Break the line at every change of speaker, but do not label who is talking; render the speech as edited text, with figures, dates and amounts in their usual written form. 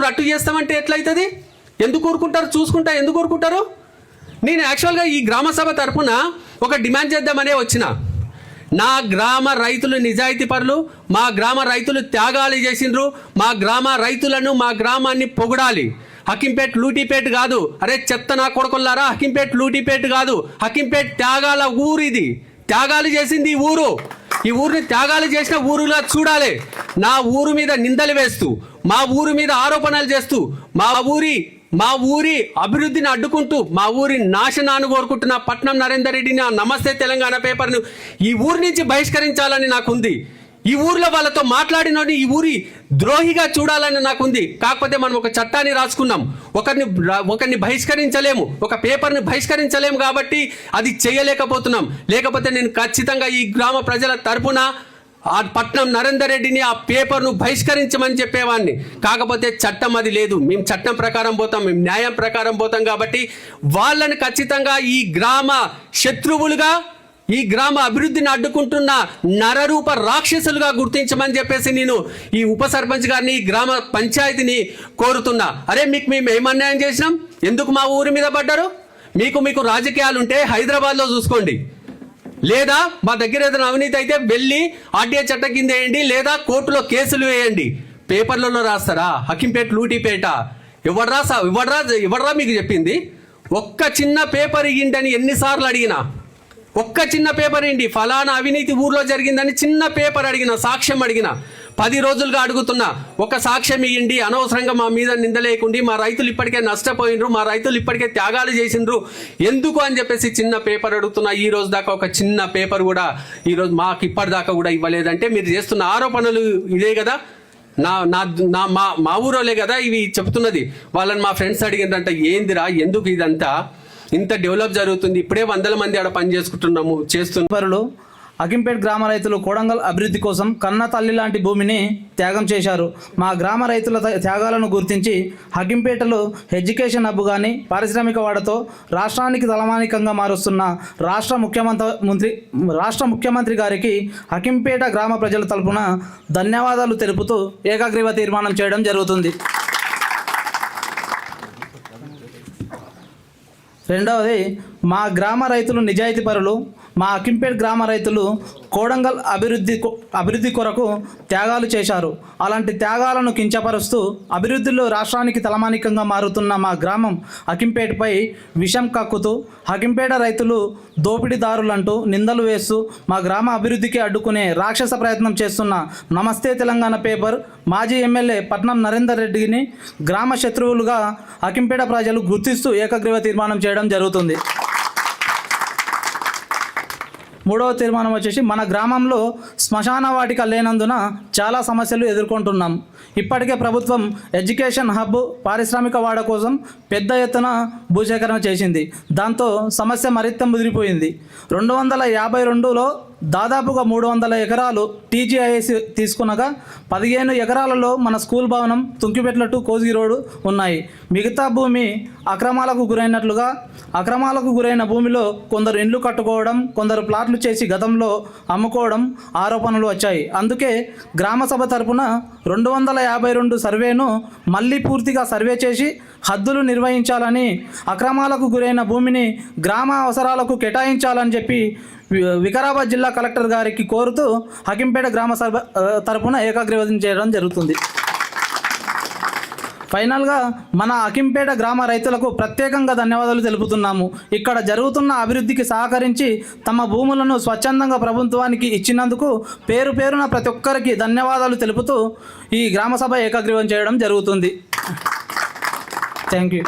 అట్టు చేస్తామంటే ఎట్లయితుంది? ఎందుకు ఊరుకుంటారు? చూసుకుంటా ఎందుకు ఊరుకుంటారు? నేను యాక్చువల్గా ఈ గ్రామ సభ తరఫున ఒక డిమాండ్ చేద్దామనే వచ్చిన. నా గ్రామ రైతులు నిజాయితీ పరులు, మా గ్రామ రైతులు త్యాగాలు చేసిండ్రు, మా గ్రామ రైతులను మా గ్రామాన్ని పొగడాలి. హకీంపేట్ లూటీపేట కాదు. అరే చెత్త నా కొడుకులారా, హకీంపేట్ లూటీపేట కాదు, హకీంపేట్ త్యాగాల ఊరు. ఇది త్యాగాలు చేసింది ఈ ఊరు. ఈ ఊరిని త్యాగాలు చేసిన ఊరులా చూడాలి. నా ఊరు మీద నిందలు వేస్తూ, మా ఊరు మీద ఆరోపణలు చేస్తూ, మా ఊరి అభివృద్ధిని అడ్డుకుంటూ, మా ఊరి నాశనాన్ని కోరుకుంటున్న పట్నం నరేందర్ రెడ్డిని ఆ నమస్తే తెలంగాణ పేపర్ను ఈ ఊరి నుంచి బహిష్కరించాలని నాకుంది. ఈ ఊర్లో వాళ్ళతో మాట్లాడినోని ఈ ఊరి ద్రోహిగా చూడాలని నాకుంది. కాకపోతే మనం ఒక చట్టాన్ని రాసుకున్నాం, ఒకరిని బహిష్కరించలేము, ఒక పేపర్ని బహిష్కరించలేము కాబట్టి అది చేయలేకపోతున్నాం. లేకపోతే నేను ఖచ్చితంగా ఈ గ్రామ ప్రజల తరపున ఆ పట్నం నరేందర్ రెడ్డిని ఆ పేపర్ను బహిష్కరించమని చెప్పేవాడిని. కాకపోతే చట్టం అది లేదు. మేము చట్టం ప్రకారం పోతాం, మేము న్యాయం ప్రకారం పోతాం. కాబట్టి వాళ్ళని ఖచ్చితంగా ఈ గ్రామ శత్రువులుగా, ఈ గ్రామ అభివృద్ధిని అడ్డుకుంటున్న నరరూప రాక్షసులుగా గుర్తించమని చెప్పేసి నేను ఈ ఉప సర్పంచ్ గారిని, ఈ గ్రామ పంచాయతీని కోరుతున్నా. అరే మేము ఏం అన్యాయం చేసినాం? ఎందుకు మా ఊరి మీద పడ్డారు? మీకు రాజకీయాలు ఉంటే హైదరాబాద్లో చూసుకోండి, లేదా మా దగ్గర ఏదైనా అవినీతి అయితే వెళ్ళి ఆర్టీఐ చట్టం కింద వేయండి, లేదా కోర్టులో కేసులు వేయండి. పేపర్లలో రాస్తారా హకీంపేట్ లూటీపేట? ఎవడరా మీకు చెప్పింది? ఒక్క చిన్న పేపర్ ఇయ్యండి ఎన్నిసార్లు అడిగినా. ఒక్క చిన్న పేపర్ ఏంటి, ఫలానా అవినీతి ఊర్లో జరిగిందని చిన్న పేపర్ అడిగిన, సాక్ష్యం అడిగిన. 10 రోజులుగా అడుగుతున్నా, ఒక సాక్ష్యం ఇవ్వండి. అనవసరంగా మా మీద నిందలేకుండి, మా రైతులు ఇప్పటికే నష్టపోయినరు, మా రైతులు ఇప్పటికే త్యాగాలు చేసిండ్రు, ఎందుకు అని చెప్పేసి చిన్న పేపర్ అడుగుతున్నా. ఈ రోజు దాకా ఒక చిన్న పేపర్ కూడా ఈరోజు మాకు ఇప్పటిదాకా కూడా ఇవ్వలేదంటే మీరు చేస్తున్న ఆరోపణలు ఇదే కదా. మా ఊరోలే కదా ఇవి చెప్తున్నది. వాళ్ళని మా ఫ్రెండ్స్ అడిగిందంట, ఏందిరా ఎందుకు ఇదంతా ఇంత డెవలప్ జరుగుతుంది, ఇప్పుడే 100 మంది ఆడ పని చేస్తున్నారు.
హకీంపేట్ గ్రామ రైతులు కోడంగల్ అభివృద్ధి కోసం కన్న తల్లి లాంటి భూమిని త్యాగం చేశారు. మా గ్రామ రైతుల త్యాగాలను గుర్తించి హకీంపేటలో ఎడ్యుకేషన్ హబ్ కానీ పారిశ్రామిక వాడతో రాష్ట్రానికి తలమానికంగా మారుస్తున్న రాష్ట్ర ముఖ్యమంత్రి గారికి హకీంపేట గ్రామ ప్రజల తరపున ధన్యవాదాలు తెలుపుతూ ఏకగ్రీవ తీర్మానం చేయడం జరుగుతుంది. రెండవది, మా గ్రామ రైతులు నిజాయితీ పరులు. మా హకీంపేట్ గ్రామ రైతులు కోడంగల్ అభివృద్ధి కొరకు త్యాగాలు చేశారు. అలాంటి త్యాగాలను కించపరుస్తూ అభివృద్ధిలో రాష్ట్రానికి తలమానికంగా మారుతున్న మా గ్రామం హకీంపేటపై విషం కక్కుతూ హకీంపేట రైతులు దోపిడీదారులంటూ నిందలు వేస్తూ మా గ్రామ అభివృద్ధికి అడ్డుకునే రాక్షస ప్రయత్నం చేస్తున్న నమస్తే తెలంగాణ పేపర్ మాజీ ఎమ్మెల్యే పట్నం నరేందర్ రెడ్డిని గ్రామ శత్రువులుగా హకీంపేట ప్రజలు గుర్తిస్తూ ఏకగ్రీవ తీర్మానం చేయడం జరుగుతుంది. మూడవ తీర్మానం వచ్చేసి, మన గ్రామంలో శ్మశాన వాటిక లేనందున చాలా సమస్యలు ఎదుర్కొంటున్నాం. ఇప్పటికే ప్రభుత్వం ఎడ్యుకేషన్ హబ్ పారిశ్రామిక వాడ కోసం పెద్ద ఎత్తున భూసేకరణ చేసింది. దాంతో సమస్య మరింత ముదిరిపోయింది. 252లో దాదాపుగా 300 ఎకరాలు టీజీఐఎస్ తీసుకునగా 15 ఎకరాలలో మన స్కూల్ భవనం, తుంకిపెట్ల టు కోజిగి రోడ్డు ఉన్నాయి. మిగతా భూమి అక్రమాలకు గురైన భూమిలో కొందరు ఇండ్లు కట్టుకోవడం, కొందరు ప్లాట్లు చేసి గతంలో అమ్ముకోవడం ఆరోపణలు వచ్చాయి. అందుకే గ్రామ సభ తరపున 252 సర్వేను మళ్ళీ పూర్తిగా సర్వే చేసి హద్దులు నిర్వహించాలని, అక్రమాలకు గురైన భూమిని గ్రామ అవసరాలకు కేటాయించాలని చెప్పి వికారాబాద్ జిల్లా కలెక్టర్ గారికి కోరుతూ హకీంపేట గ్రామ సభ తరపున ఏకగ్రీవం చేయడం జరుగుతుంది. ఫైనల్గా మన హకీంపేట గ్రామ రైతులకు ప్రత్యేకంగా ధన్యవాదాలు తెలుపుతున్నాము. ఇక్కడ జరుగుతున్న అభివృద్ధికి సహకరించి తమ భూములను స్వచ్ఛందంగా ప్రభుత్వానికి ఇచ్చినందుకు పేరున ప్రతి ఒక్కరికి ధన్యవాదాలు తెలుపుతూ ఈ గ్రామ సభ ఏకగ్రీవం చేయడం జరుగుతుంది. Thank you.